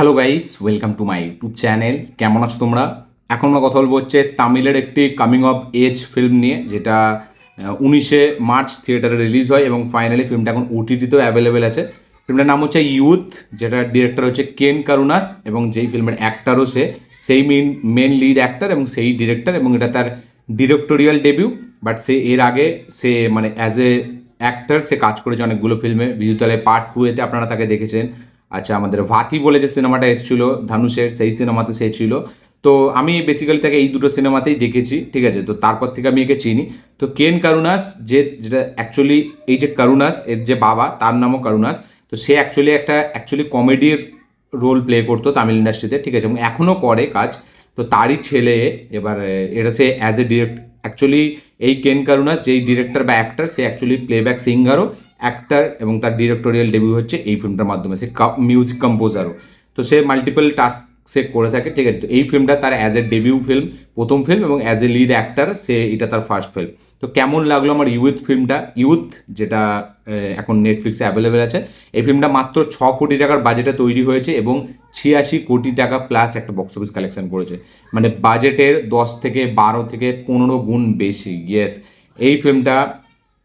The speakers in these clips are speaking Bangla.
Hello guys, welcome to my YouTube channel. কেমন আছো তোমরা? এখন আমরা কথা বলবো হচ্ছে তামিলের একটি কামিং অফ এজ ফিল্ম নিয়ে, যেটা 19 মার্চ থিয়েটারে রিলিজ হয় এবং ফাইনালি ফিল্মটা এখন ওটিটিতেও অ্যাভেলেবেল আছে। ফিল্মটার নাম হচ্ছে ইউথ, যেটা ডিরেক্টর হচ্ছে কেন কারুনাস এবং যেই ফিল্মের অ্যাক্টারও সেই মেন লিড অ্যাক্টার এবং সেই ডিরেক্টর, এবং এটা তার ডিরেক্টোরিয়াল ডেবিউ। বাট সে এর আগে মানে অ্যাজ এ অ্যাক্টর সে কাজ করেছে অনেকগুলো ফিল্মে। বিজুতলে পার্ট 2 আপনারা তাকে দেখেছেন। আচ্ছা, আমাদের ভাতি বলে যে সিনেমাটা এসেছিল ধানুষের, সেই সিনেমাতে সে ছিল। তো আমি বেসিক্যালি তাকে এই দুটো সিনেমাতেই দেখেছি, ঠিক আছে। তো তারপর থেকে আমি একে চিনি। তো কেন কারুনাস, যেটা অ্যাকচুয়ালি এই যে কারুনাস এর যে বাবা, তার নামও কারুনাস। তো সে অ্যাকচুয়ালি কমেডির রোল প্লে করতো তামিল ইন্ডাস্ট্রিতে, ঠিক আছে, এবং এখনও করে কাজ। তো তারই ছেলে এবার এটা সে অ্যাজ এ অ্যাকচুয়ালি এই কেন কারুনাস যেই ডিরেক্টর বা অ্যাক্টর, সে অ্যাকচুয়ালি প্লেব্যাক সিঙ্গারও, অ্যাক্টার, এবং তার ডিরেক্টোরিয়াল ডেবিউ হচ্ছে এই ফিল্মটার মাধ্যমে। সে মিউজিক কম্পোজারও। তো সে মাল্টিপল টাস্ক সে করে থাকে, ঠিক আছে। তো এই ফিল্মটা তার অ্যাজ এ ডেবিউ ফিল্ম, প্রথম ফিল্ম, এবং অ্যাজ এ লিড অ্যাক্টার সে এটা তার ফার্স্ট ফিল্ম। তো কেমন লাগলো আমার ইউথ ফিল্মটা? ইউথ যেটা এখন নেটফ্লিক্সে অ্যাভেলেবেল আছে। এই ফিল্মটা মাত্র 6 কোটি টাকার বাজেটে তৈরি হয়েছে এবং 86 কোটি টাকা প্লাস একটা বক্স অফিস কালেকশন করেছে। মানে বাজেটের 10 থেকে 12 থেকে 15 গুণ বেশি। ইয়েস, এই ফিল্মটা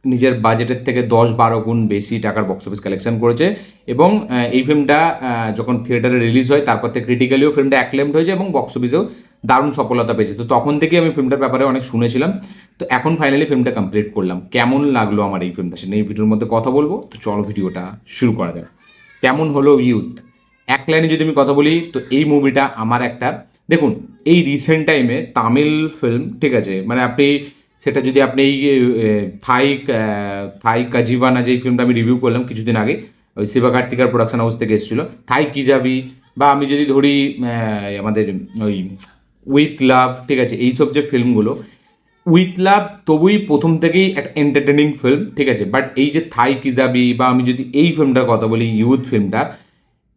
নিজের বাজেটের থেকে 10-12 গুণ বেশি টাকার বক্স অফিস কালেকশন করেছে। এবং এই ফিল্মটা যখন থিয়েটারে রিলিজ হয় তারপর থেকে ক্রিটিক্যালিও ফিল্মটা অ্যাক্লেমড হয়েছে এবং বক্স অফিসেও দারুণ সফলতা পেয়েছে। তো তখন থেকে আমি ফিল্মটার ব্যাপারে অনেক শুনেছিলাম। তো এখন ফাইনালি ফিল্মটা কমপ্লিট করলাম। কেমন লাগলো আমার এই ফিল্মটা, সেটা এই ভিডিওর মধ্যে কথা বলবো। তো চলো ভিডিওটা শুরু করা যাক। কেমন হলো ইউথ? এক লাইনে যদি আমি কথা বলি, তো এই মুভিটা আমার একটা, দেখুন, এই রিসেন্ট টাইমে তামিল ফিল্ম, ঠিক আছে, মানে সেটা যদি আপনি এই থাই থাই কাজিভানা যেই ফিল্মটা আমি রিভিউ করলাম কিছুদিন আগে, ওই শিবকার্তিকার প্রোডাকশন হাউস থেকে এসেছিল, থাই কি যাবি, বা আমি যদি ধরি আমাদের ওই উইথ লাভ, ঠিক আছে, এইসব যে ফিল্মগুলো, উইথ লাভ তবুই প্রথম থেকেই একটা এন্টারটেনিং ফিল্ম, ঠিক আছে। বাট এই যে থাই কিজাবি, বা আমি যদি এই ফিল্মটার কথা বলি ইউথ ফিল্মটা,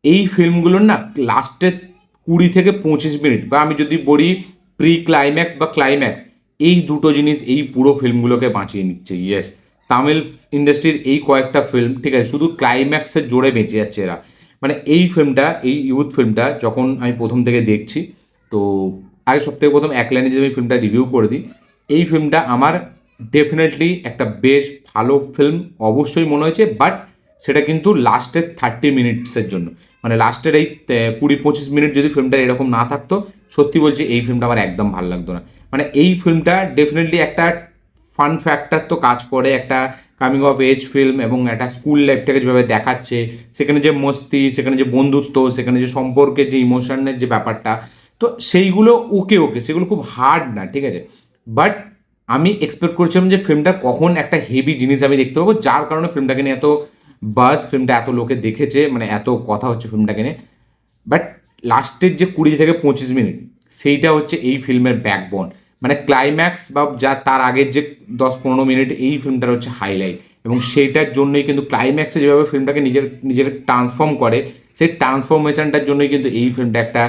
এই ফিল্মগুলোর না লাস্টের 20 থেকে 25 মিনিট, বা আমি যদি বলি প্রি ক্লাইম্যাক্স বা ক্লাইম্যাক্স, এই দুটো জিনিস এই পুরো ফিল্মগুলোকে বাঁচিয়ে নিচ্ছে। ইয়েস, তামিল ইন্ডাস্ট্রির এই কয়েকটা ফিল্ম, ঠিক আছে, শুধু ক্লাইম্যাক্সের জোরে বেঁচে যাচ্ছে এরা। মানে এই ফিল্মটা, এই ইউথ ফিল্মটা যখন আমি প্রথম থেকে দেখছি, তো আগে সব থেকে প্রথম এক লাইনে যদি আমি ফিল্মটা রিভিউ করে দিই, এই ফিল্মটা আমার ডেফিনেটলি একটা বেশ ভালো ফিল্ম অবশ্যই মনে হয়েছে। বাট সেটা কিন্তু লাস্টের 30 মিনিটসের জন্য। মানে লাস্টের এই 20-25 মিনিট যদি ফিল্মটা এরকম না থাকতো, সত্যি বলছি এই ফিল্মটা আমার একদম ভালো লাগতো না। মানে এই ফিল্মটা ডেফিনেটলি একটা ফান ফ্যাক্টর তো কাজ করে, একটা কামিং অফ এজ ফিল্ম, এবং একটা স্কুল লাইফটাকে যেভাবে দেখাচ্ছে, সেখানে যে মস্তি, সেখানে যে বন্ধুত্ব, সেখানে যে সম্পর্কের যে ইমোশনের যে ব্যাপারটা, তো সেইগুলো ওকে ওকে, সেগুলো খুব হার্ড না, ঠিক আছে। বাট আমি এক্সপেক্ট করছিলাম যে ফিল্মটা কখন একটা হেভি জিনিস আমি দেখতে পাবো, যার কারণে ফিল্মটাকে নিয়ে এত বাস, ফিল্মটা এত লোকে দেখেছে, মানে এত কথা হচ্ছে ফিল্মটাকে নিয়ে। বাট লাস্টের যে 20 থেকে 25 মিনিট, সেইটা হচ্ছে এই ফিল্মের ব্যাকবোন। মানে ক্লাইম্যাক্স বা যা তার আগের যে 10-15 মিনিট, এই ফিল্মটার হচ্ছে হাইলাইট। এবং সেইটার জন্যই কিন্তু ক্লাইম্যাক্সে যেভাবে ফিল্মটাকে নিজেকে ট্রান্সফর্ম করে, সেই ট্রান্সফরমেশনটার জন্যই কিন্তু এই ফিল্মটা একটা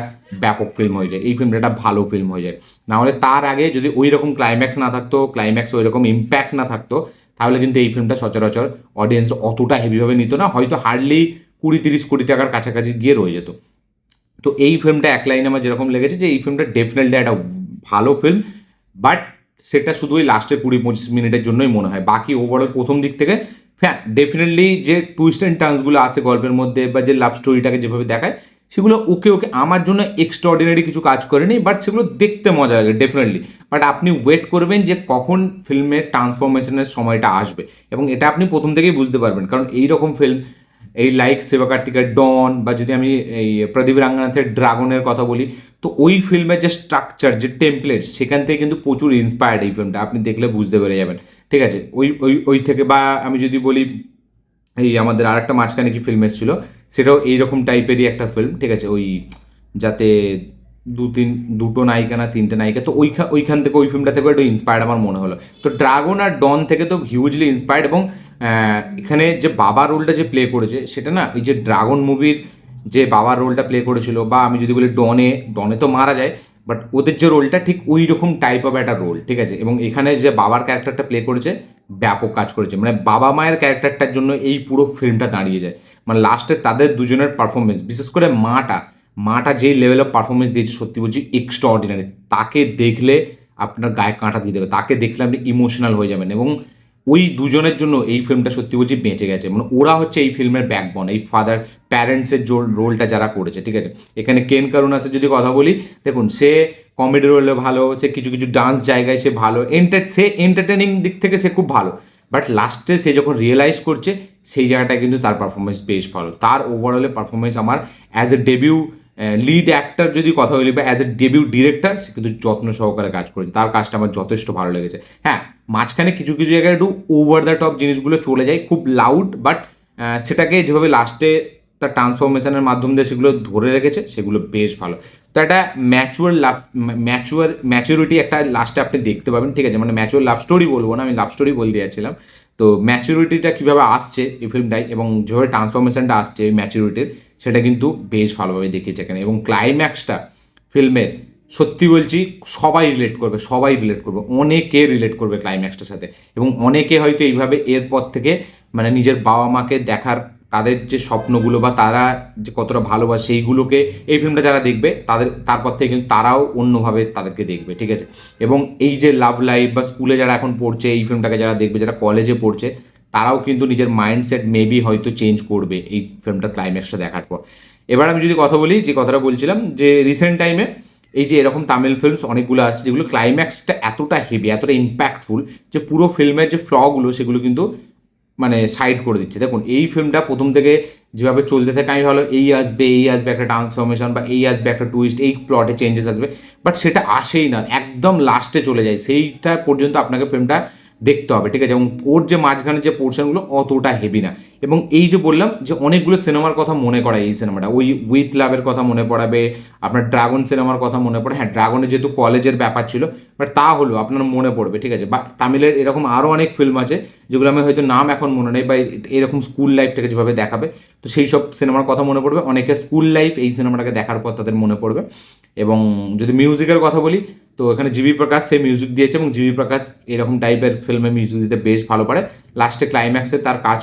ব্যাপক ফিল্ম হয়ে যায়, এই ফিল্মটা একটা ভালো ফিল্ম হয়ে যায়। নাহলে তার আগে যদি ওই রকম ক্লাইম্যাক্স না থাকতো, ক্লাইম্যাক্স ওই রকম ইম্প্যাক্ট না থাকতো, তাহলে কিন্তু এই ফিল্মটা সচরাচর অডিয়েন্স অতটা হেভিভাবে নিত না, হয়তো হার্ডলি 20-30 কোটি টাকার কাছাকাছি গিয়ে রয়ে যেত। তো এই ফিল্মটা এক লাইনে আমার যেরকম লেগেছে যে এই ফিল্মটা ডেফিনেটলি একটা ভালো ফিল্ম। বাট সেটা শুধু ওই লাস্টের 20-25 মিনিটের জন্যই মনে হয়। বাকি ওভারঅল প্রথম দিক থেকে, হ্যাঁ, ডেফিনেটলি যে টুইস্ট অ্যান্ড টার্নসগুলো আসে গল্পের মধ্যে, বা যে লাভ স্টোরিটাকে যেভাবে দেখায়, সেগুলো ওকে ওকে, আমার জন্য এক্সট্রাঅর্ডিনারি কিছু কাজ করেনি। বাট সেগুলো দেখতে মজা লাগে ডেফিনেটলি। বাট আপনি ওয়েট করবেন যে কখন ফিল্মের ট্রান্সফরমেশনের সময়টা আসবে, এবং এটা আপনি প্রথম থেকেই বুঝতে পারবেন। কারণ এই রকম ফিল্ম, এই লাইক শিবকার্তিকের ডন, বা যদি আমি এই প্রদীপ রাঙ্গানাথের ড্রাগনের কথা বলি, তো ওই ফিল্মের যে স্ট্রাকচার, যে টেমপ্লেট, সেখান থেকে কিন্তু প্রচুর ইন্সপায়ার্ড এই ফিল্মটা, আপনি দেখলে বুঝতে পেরে যাবেন, ঠিক আছে। ওই ওই ওই থেকে, বা আমি যদি বলি এই আমাদের আর একটা মাঝখানে কি ফিল্ম এসেছিল, সেটাও এইরকম টাইপেরই একটা ফিল্ম, ঠিক আছে, ওই যাতে দুটো নায়িকা না তিনটে নায়িকা, তো ওইখান থেকে, ওই ফিল্মটা থেকে একটু ইন্সপায়ার্ড আমার মনে হলো। তো ড্রাগন আর ডন থেকে তো হিউজলি ইন্সপায়ার্ড। এবং এখানে যে বাবা রোলটা যে প্লে করেছে, সেটা না, এই যে ড্রাগন মুভির যে বাবার রোলটা প্লে করেছিল, বা আমি যদি বলি ডনে, ডনে তো মারা যায়, বাট ওদের যে রোলটা ঠিক ওই রকম টাইপ অফ একটা রোল, ঠিক আছে। এবং এখানে যে বাবার ক্যারেক্টারটা প্লে করেছে, ব্যাপক কাজ করেছে। মানে বাবা মায়ের ক্যারেক্টারটার জন্য এই পুরো ফিল্মটা দাঁড়িয়ে যায়। মানে লাস্টে তাদের দুজনের পারফরমেন্স, বিশেষ করে মাটা, মাটা যেই লেভেল অফ পারফরমেন্স দিয়েছে সত্যি বলছি এক্সট্রা অর্ডিনারি। তাকে দেখলে আপনার গায়ে কাঁটা দিয়ে দেবে, তাকে দেখলে আপনি ইমোশনাল হয়ে যাবেন। এবং ওই দুজনের জন্য এই ফিল্মটা সত্যি বলছি বেঁচে গেছে, মানে ওরা হচ্ছে এই ফিল্মের ব্যাকবন, এই ফাদার প্যারেন্টসের রোলটা যারা করেছে, ঠিক আছে। এখানে কেন কারুনাসের যদি কথা বলি, দেখুন সে কমেডি রোলে ভালো, সে কিছু কিছু ডান্স জায়গায় সে ভালো, সে এন্টারটেনিং দিক থেকে সে খুব ভালো, বাট লাস্টে সে যখন রিয়েলাইজ করছে সেই জায়গাটায় কিন্তু তার পারফরমেন্স বেশ ভালো। তার ওভারঅলে পারফরমেন্স আমার as a debut lead actor যদি কথা বলি বা অ্যাজ এ ডেবিউ ডিরেক্টর, সে কিন্তু যত্ন সহকারে কাজ করেছে, তার কাজটা আমার যথেষ্ট ভালো লেগেছে। হ্যাঁ, মাঝখানে কিছু কিছু জায়গায় একটু ওভার দ্য টপ জিনিসগুলো চলে যায়, খুব লাউড, বাট সেটাকে যেভাবে লাস্টে তার ট্রান্সফরমেশনের মাধ্যম দিয়ে সেগুলো ধরে রেখেছে সেগুলো বেশ ভালো। তো একটা ম্যাচুরিটি একটা লাস্টে আপনি দেখতে পাবেন, ঠিক আছে। মানে ম্যাচুয়ার লাভ স্টোরি বলবো না, আমি লাভ স্টোরি বলতে যাচ্ছিলাম। তো ম্যাচুরিটিটা কীভাবে আসছে এই ফিল্মটাই, এবং যেভাবে ট্রান্সফরমেশনটা আসছে এই ম্যাচুরিটির, সেটা কিন্তু বেশ ভালোভাবে দেখিয়েছে এখানে। এবং ক্লাইম্যাক্সটা ফিল্মের সত্যি বলছি সবাই রিলেট করবে, সবাই রিলেট করবে, অনেকে রিলেট করবে ক্লাইম্যাক্সটার সাথে। এবং অনেকে হয়তো এইভাবে এরপর থেকে মানে নিজের বাবা মাকে দেখার, তাদের যে স্বপ্নগুলো বা তারা যে কতটা ভালোবাসে সেইগুলোকে এই ফিল্মটা যারা দেখবে তারপর থেকে কিন্তু তারাও অন্যভাবে তাদেরকে দেখবে, ঠিক আছে। এবং এই যে লাভ লাইফ বা স্কুলে যারা এখন পড়ছে এই ফিল্মটাকে যারা দেখবে, যারা কলেজে পড়ছে, তারাও কিন্তু নিজের মাইন্ডসেট মেবি হয়তো চেঞ্জ করবে এই ফিল্মটার ক্লাইম্যাক্সটা দেখার পর। এবার আমি যদি কথা বলি, যে কথাটা বলছিলাম, যে রিসেন্ট টাইমে এই যে এরকম তামিল ফিল্মস অনেকগুলো আসছে যেগুলো ক্লাইম্যাক্সটা এতটা হেভি, এতটা ইম্প্যাক্টফুল, যে পুরো ফিল্মের যে ফ্লগুলো সেগুলো কিন্তু মানে সাইড করে দিচ্ছে। দেখুন এই ফিল্মটা প্রথম থেকে যেভাবে চলতে থাকে, আমি ভালো এই আসবে একটা ট্রান্সফরমেশন, বা এই আসবে একটা টুইস্ট, এই প্লটে চেঞ্জেস আসবে, বাট সেটা আসেই না, একদম লাস্টে চলে যায়। সেইটা পর্যন্ত আপনাকে ফিল্মটা দেখতে হবে, ঠিক আছে। এবং ওর যে মাঝখানে যে পোর্শনগুলো অতটা হেভি না। এবং এই যে বললাম যে অনেকগুলো সিনেমার কথা মনে করায় এই সিনেমাটা, ওই উইথ লাভের কথা মনে পড়াবে, আপনার ড্রাগন সিনেমার কথা মনে পড়ে। হ্যাঁ, ড্রাগনের যেহেতু কলেজের ব্যাপার ছিল, বাট তা হলো আপনার মনে পড়বে, ঠিক আছে। বা তামিলের এরকম আরও অনেক ফিল্ম আছে যেগুলো আমি হয়তো নাম এখন মনে নেই, বা এরকম স্কুল লাইফটাকে যেভাবে দেখাবে, তো সেই সব সিনেমার কথা মনে পড়বে। অনেকে স্কুল লাইফ এই সিনেমাটাকে দেখার পর তাদের মনে পড়বে। এবং যদি মিউজিকের কথা বলি, তো এখানে জিবি প্রকাশ সে মিউজিক দিয়েছে, এবং জিবি প্রকাশ এরকম টাইপের ফিল্মে মিউজিক দিতে বেশ ভালো পারে। লাস্টে ক্লাইম্যাক্সে তার কাজ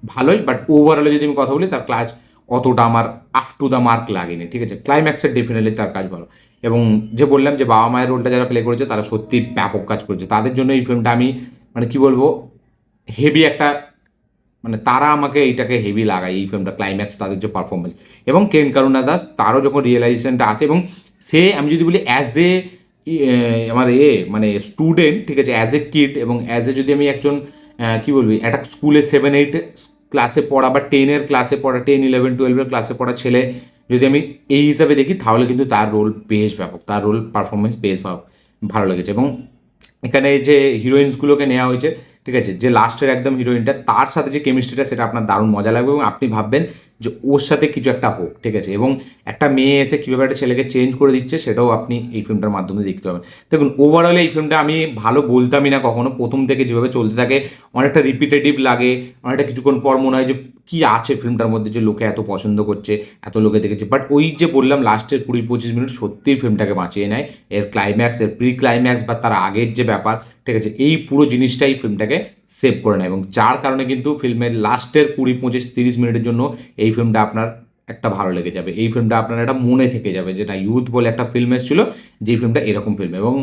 ভালোই, বাট ওভারঅলে যদি আমি কথা বলি তার কাজ অতটা আমার আপ টু দ্য মার্ক লাগেনি, ঠিক আছে। ক্লাইম্যাক্সে ডেফিনেটলি তার কাজ ভালো। এবং যে বললাম যে বাবা মায়ের রোলটা যারা প্লে করেছে তারা সত্যি ব্যাপক কাজ করেছে, তাদের জন্য এই ফিল্মটা আমি মানে কি বলবো হেভি একটা, মানে তারা আমাকে এইটাকে হেভি লাগায় এই ফিল্মটা, ক্লাইম্যাক্স, তাদের যে পারফরমেন্স। এবং কেন কারুনা দাস তারও যখন রিয়েলাইজেশনটা আসে, এবং সে আমি যদি বলি অ্যাজ এ আমার মানে স্টুডেন্ট, ঠিক আছে, অ্যাজ এ কিড, এবং অ্যাজ এ যদি আমি একজন কী বলবি একটা স্কুলে 7-8 ক্লাসে পড়া বা 10-এর ক্লাসে পড়া, 10-11-12-এর ক্লাসে পড়া ছেলে যদি আমি এই হিসাবে দেখি, তাহলে কিন্তু তার রোল বেশ ব্যাপক, তার রোল পারফরমেন্স বেশ ভালো লেগেছে। এবং এখানে যে হিরোইন্সগুলোকে নেওয়া হয়েছে, ঠিক আছে, যে লাস্টের একদম হিরোইনটা, তার সাথে যে কেমিস্ট্রিটা সেটা আপনার দারুণ মজা লাগবে, এবং আপনি ভাববেন যে ওর সাথে কিছু একটা হোক, ঠিক আছে। এবং একটা মেয়ে এসে কীভাবে একটা ছেলেকে চেঞ্জ করে দিচ্ছে সেটাও আপনি এই ফিল্মটার মাধ্যমে দেখতে পাবেন। দেখুন ওভারঅল এই ফিল্মটা আমি ভালো বলতামই না কখনো, প্রথম থেকে যেভাবে চলতে থাকে অনেকটা রিপিটেটিভ লাগে, অনেকটা কিছুক্ষণ পর মনে হয় যে কী আছে ফিল্মটার মধ্যে যে লোকে এত পছন্দ করছে, এত লোকে দেখেছে। বাট ওই যে বললাম লাস্টের 20-25 মিনিট সত্যিই ফিল্মটাকে বাঁচিয়ে নেয়। এর ক্লাইম্যাক্স, এর প্রি ক্লাইম্যাক্স বা তার আগের যে ব্যাপার, ঠিক আছে, এই পুরো জিনিসটাই ফিল্মটাকে সেভ করে নেয়। এবং যার কারণে কিন্তু ফিল্মের লাস্টের 20-25-30 মিনিটের জন্য এই ফিল্মটা আপনার একটা ভালো লেগে যাবে, এই ফিল্মটা আপনার একটা মনে থেকে যাবে যে না, ইউথ বলে একটা ফিল্ম এসেছিল, যে ফিল্মটা এরকম ফিল্ম। এবং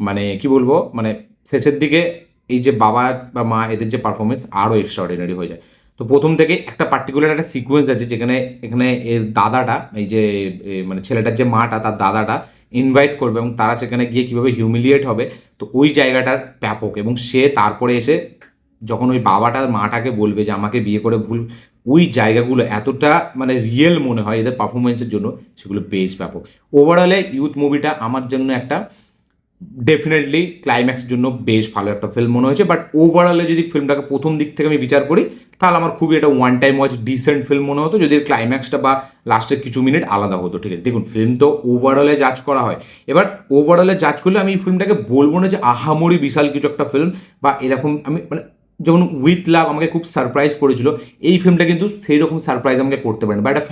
মানে কি বলবো, মানে শেষের দিকে এই যে বাবা বা মা এদের যে পারফরমেন্স আরও এক্সট্রা অর্ডিনারি হয়ে যায়। তো প্রথম থেকে একটা পার্টিকুলার একটা সিকোয়েন্স আছে যেখানে এখানে এর দাদাটা, এই যে মানে ছেলেটার যে মাটা, তার দাদাটা ইনভাইট করবে, এবং তারা সেখানে গিয়ে কীভাবে হিউমিলিয়েট হবে, তো ওই জায়গাটার ব্যাপক। এবং সে তারপরে এসে যখন ওই বাবাটা মাটাকে বলবে যে আমাকে বিয়ে করে ভুল, ওই জায়গাগুলো এতটা মানে রিয়েল মনে হয় এদের পারফরমেন্সের জন্য, সেগুলো বেশ ব্যাপক। ওভারঅলে ইউথ মুভিটা আমার জন্য একটা ডেফিনেটলি ক্লাইম্যাক্সের জন্য বেশ ভালো একটা ফিল্ম মনে হয়েছে। বাট ওভারঅলে যদি ফিল্মটাকে প্রথম দিক থেকে আমি বিচার করি, তাহলে আমার খুবই এটা one time watch decent film মনে হতো যদি ক্লাইম্যাক্সটা বা লাস্টের কিছু মিনিট আলাদা হতো, ঠিক আছে। দেখুন ফিল্ম তো ওভারঅলে জাজ করা হয়, এবার ওভারঅলে জাজ করলে আমি এই ফিল্মটাকে বলবো না যে আহামরি বিশাল কিছু একটা ফিল্ম বা এরকম। আমি মানে যেমন উইথ লাভ আমাকে খুব সারপ্রাইজ করেছিল, এই ফিল্মটা কিন্তু সেই রকম সারপ্রাইজ আমাকে করতে পারেন, বা একটা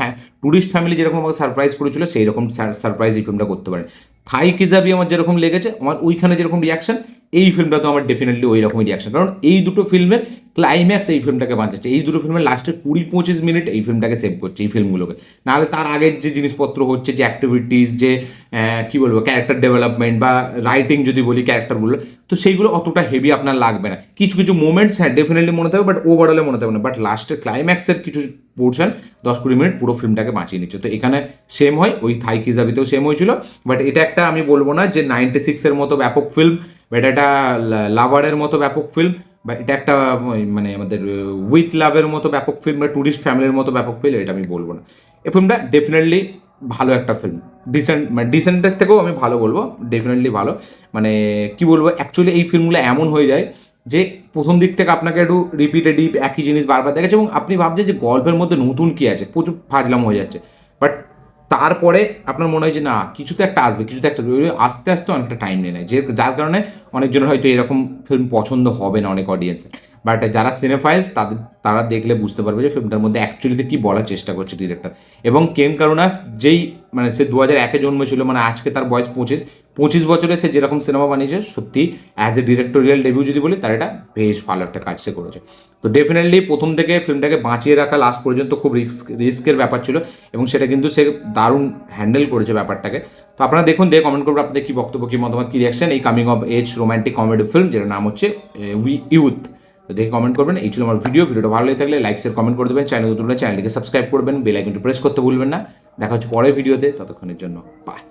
টুরিস্ট ফ্যামিলি যেরকম আমাকে সারপ্রাইজ করেছিল সেই রকম সারপ্রাইজ এই ফিল্মটা করতে পারেন। থাই কিজাবি আমার যেরকম লেগেছে, আমার ওইখানে যেরকম রিয়াকশন, এই ফিল্মটা তো আমার ডেফিনেটলি ওই রকমই রিয়াকশন, কারণ এই দুটো ফিল্মের ক্লাইম্যাক্স এই ফিল্মটাকে বাঁচাচ্ছে, এই দুটো ফিল্মের লাস্টের 20-25 মিনিট এই ফিল্মটাকে সেভ করছে, এই ফিল্মগুলোকে। নাহলে তার আগের যে জিনিসপত্র হচ্ছে, যে অ্যাক্টিভিটিস, যে কী বলবো ক্যারেক্টার ডেভেলপমেন্ট বা রাইটিং যদি বলি ক্যারেক্টারগুলো, তো সেইগুলো অতটা হেভি আপনার লাগবে না। কিছু কিছু মোমেন্টস হ্যাঁ ডেফিনেটলি মনে থাকবে, বাট ওভারঅলে মনে থাকবে না। বাট লাস্টের ক্লাইম্যাক্সের কিছু পোর্শন 10-20 মিনিট পুরো ফিল্মটাকে বাঁচিয়ে নিচ্ছে। তো এখানে সেম হয়, ওই থাই কিজাবিতেও সেম হয়েছিল। বাট এটা একটা আমি বলবো না যে 96-এর মতো ব্যাপক ফিল্ম, বা এটা একটা লাভারের মতো ব্যাপক ফিল্ম, বা এটা একটা মানে আমাদের উইথ লাভের মতো ব্যাপক ফিল্ম, বা ট্যুরিস্ট ফ্যামিলির মতো ব্যাপক ফিল্ম, এটা আমি বলবো না। এই ফিল্মটা ডেফিনেটলি ভালো একটা ফিল্ম, ডিসেন্ট, মানে ডিসেন্টের থেকেও আমি ভালো বলবো, ডেফিনেটলি ভালো। মানে কি বলবো, অ্যাকচুয়ালি এই ফিল্মগুলো এমন হয়ে যায় যে প্রথম দিক থেকে আপনাকে একটু রিপিটেটিভ একই জিনিস বারবার দেখাচ্ছে, এবং আপনি ভাবছেন যে গল্পের মধ্যে নতুন কী আছে, প্রচুর ফাজলাম হয়ে যাচ্ছে। বাট তারপরে আপনার মনে হয় যে না, কিছু তো একটা আসবে, কিছু তো একটা আস্তে আস্তে অনেকটা টাইম নিয়ে নেয়, যে যার কারণে অনেকজনের হয়তো এরকম ফিল্ম পছন্দ হবে না, অনেক অডিয়েন্সের। বাট যারা সিনেফাইলস তারা দেখলে বুঝতে পারবে যে ফিল্মটার মধ্যে অ্যাকচুয়ালিতে কী বলার চেষ্টা করছে ডিরেক্টর। এবং কেন কারুনাস যেই মানে সে 2001-এ জন্মেছিল, মানে আজকে তার বয়স 25 বছরে সে যেরকম সিনেমা বানিয়েছে, সত্যি অ্যাজ এ ডিরেক্টোরিয়াল ডেবিউ যদি বলি, তার এটা বেশ ভালো একটা কাজ সে করেছে। তো ডেফিনেটলি প্রথম থেকে ফিল্মটাকে বাঁচিয়ে রাখা লাস্ট পর্যন্ত খুব রিস্কের ব্যাপার ছিল, এবং সেটা কিন্তু সে দারুণ হ্যান্ডেল করেছে ব্যাপারটাকে। তো আপনারা দেখুন, কমেন্ট করবেন আপনাদের কী বক্তব্য, কী মতামত, কী রিয়াকশন এই coming of age romantic comedy film, যেটার নাম হচ্ছে উই ইউথ। তো দেখে কমেন্ট করবেন। এই ছিল আমার ভিডিওটা ভালো লেগে থাকলে লাইক শেয়ার কমেন্ট করে দেবেন, চ্যানেল নতুন হলে চ্যানেলটিকে সাবস্ক্রাইব করবেন, বেল আইকনটি প্রেস করতে ভুলবেন না। দেখা হচ্ছে পরের ভিডিওতে, ততক্ষণের জন্য বাই।